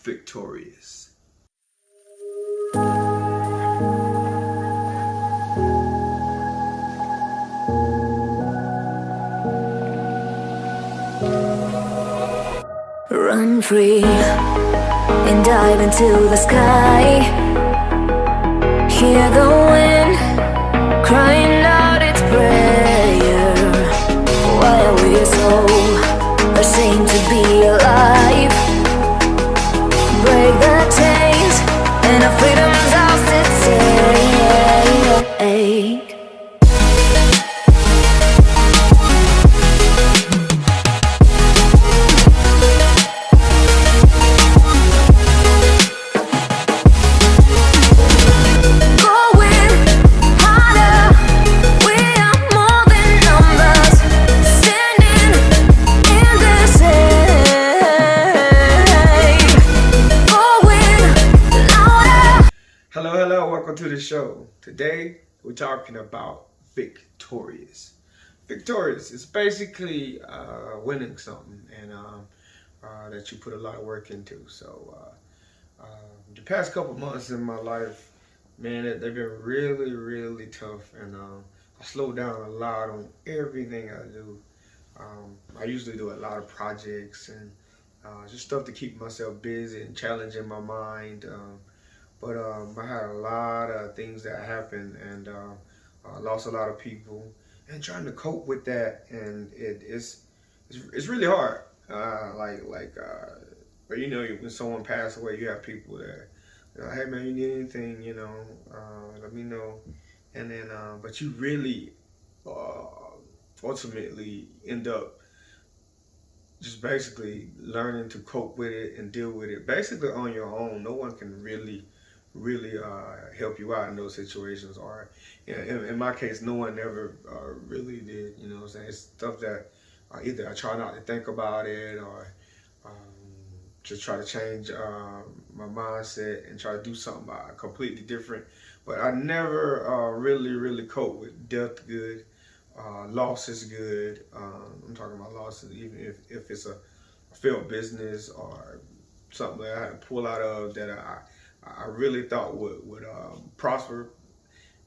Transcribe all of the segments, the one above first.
victorious. Run free and dive into the sky. Hear the wind crying out its prayer. Why are we so ashamed to be alive? Break the chains and our freedom's ours to take. Hello, welcome to the show. Today we're talking about victorious. Victorious is basically winning something and that you put a lot of work into. So the past couple months in my life, man, they've been really tough, and I slowed down a lot on everything I do. I usually do a lot of projects and just stuff to keep myself busy and challenging my mind. But I had a lot of things that happened, and I lost a lot of people, and trying to cope with that, and it's really hard. But you know, when someone passes away, you have people that, hey man, you need anything, let me know, and then but you really ultimately end up just basically learning to cope with it and deal with it basically on your own. No one can really help you out in those situations, or in my case, no one ever really did. You know what I'm saying? It's stuff that either I try not to think about it, or just try to change my mindset and try to do something completely different. But I never really cope with death good. Loss is good. I'm talking about losses, even if it's a failed business or something that I had to pull out of that I really thought would prosper.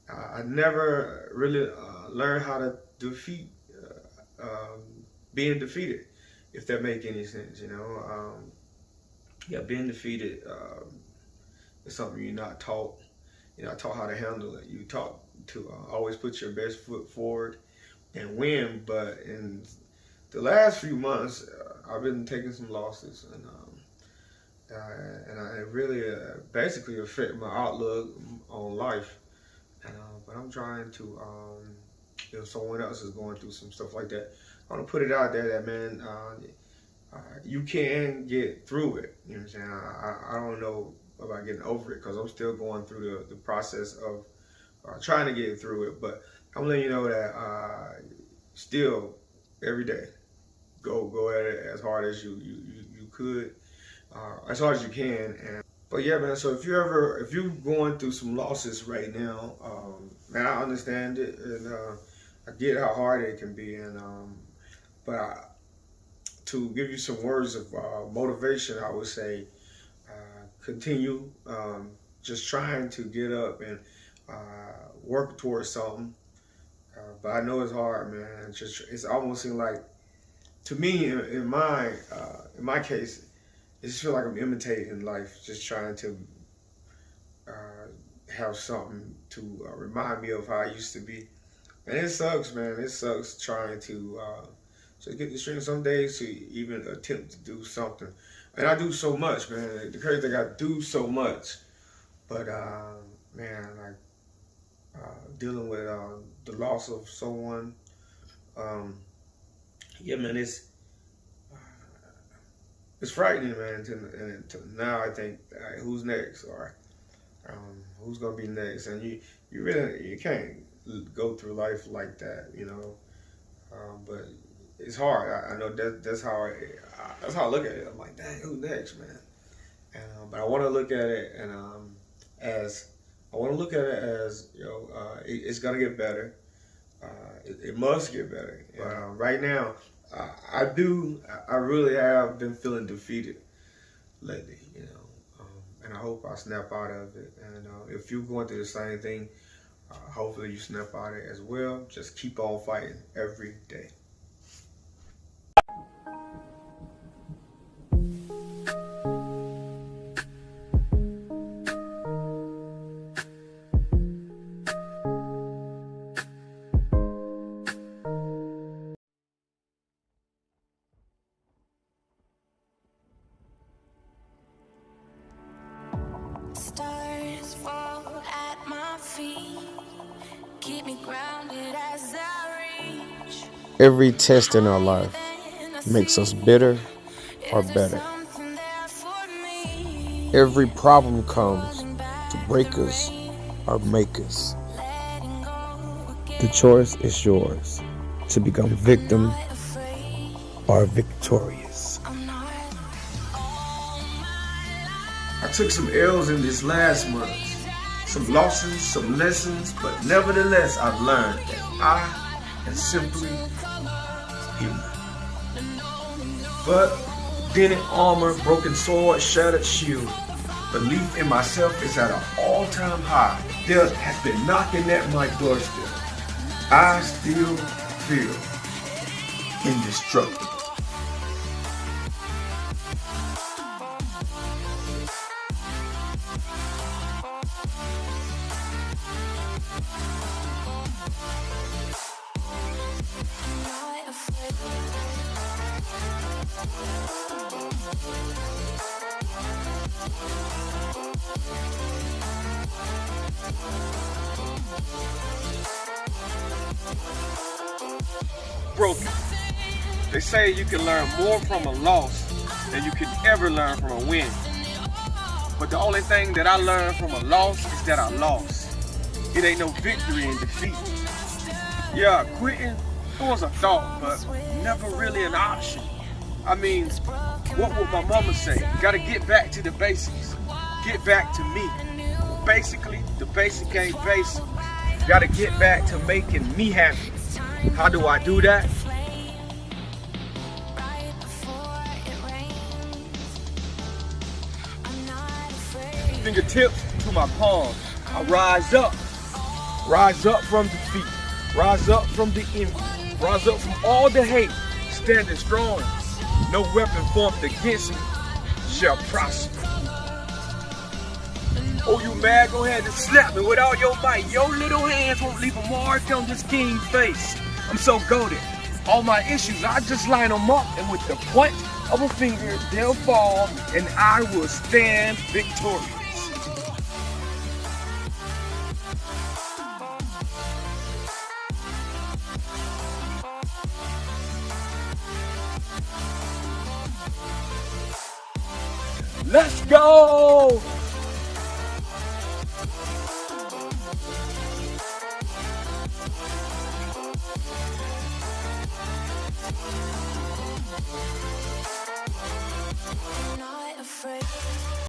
I never really learned how to defeat being defeated, if that make any sense, being defeated is something you're not taught. You're not taught how to handle it. You're taught to always put your best foot forward and win. But in the last few months, I've been taking some losses, and it really basically affect my outlook on life. But I'm trying to, if someone else is going through some stuff like that, I want to put it out there that, man, you can get through it. You know what I'm saying? I don't know about getting over it, because I'm still going through the process of trying to get through it. But I'm letting you know that still every day, go at it as hard as you could. As hard as you can. But yeah, man, so if you're going through some losses right now, man, I understand it, and I get how hard it can be, and to give you some words of motivation, I would say continue just trying to get up and work towards something. But I know it's hard, man. It's almost seems like, to me, in my case, I just feel like I'm imitating life, just trying to have something to remind me of how I used to be. And it sucks, man. It sucks trying to just get the strength some days to even attempt to do something. And I do so much, man. The crazy thing, I do so much. But, man, dealing with the loss of someone, yeah, man, it's frightening, man. To now, I think, who's next, or who's gonna be next, and you really can't go through life like that, But it's hard. I know that's how I look at it. I'm like, dang, who's next, man? And but I want to look at it and as it's gonna get better. It must get better. Right now, I really have been feeling defeated lately. hope I snap out of it. And if you're going through the same thing, hopefully you snap out of it as well. Just keep on fighting every day. Stars fall at my feet, keep me grounded as I reach. Every test in our life makes us bitter or better. Every problem comes to break us or make us. The choice is yours to become victim or victorious. I took some L's in this last month, some losses, some lessons, but nevertheless I've learned that I am simply human. But dented armor, broken sword, shattered shield, belief in myself is at an all-time high. Death has been knocking at my doorstep. I still feel indestructible. Broken. They say you can learn more from a loss than you can ever learn from a win. But the only thing that I learned from a loss is that I lost. It ain't no victory in defeat. Yeah, quitting, it was a thought, but never really an option. I mean, what would my mama say? Gotta get back to the basics. Get back to me. Basically, the basic ain't basic. Gotta get back to making me happy. How do I do that? Fingertips to my palms. I rise up. Rise up from defeat. Rise up from the envy. Rise up from all the hate. Standing strong. No weapon formed against me shall prosper. Oh, you mad? Go ahead and slap me with all your might. Your little hands won't leave a mark on this king's face. I'm so goated. All my issues, I just line them up, and with the point of a finger, they'll fall, and I will stand victorious. Let's go!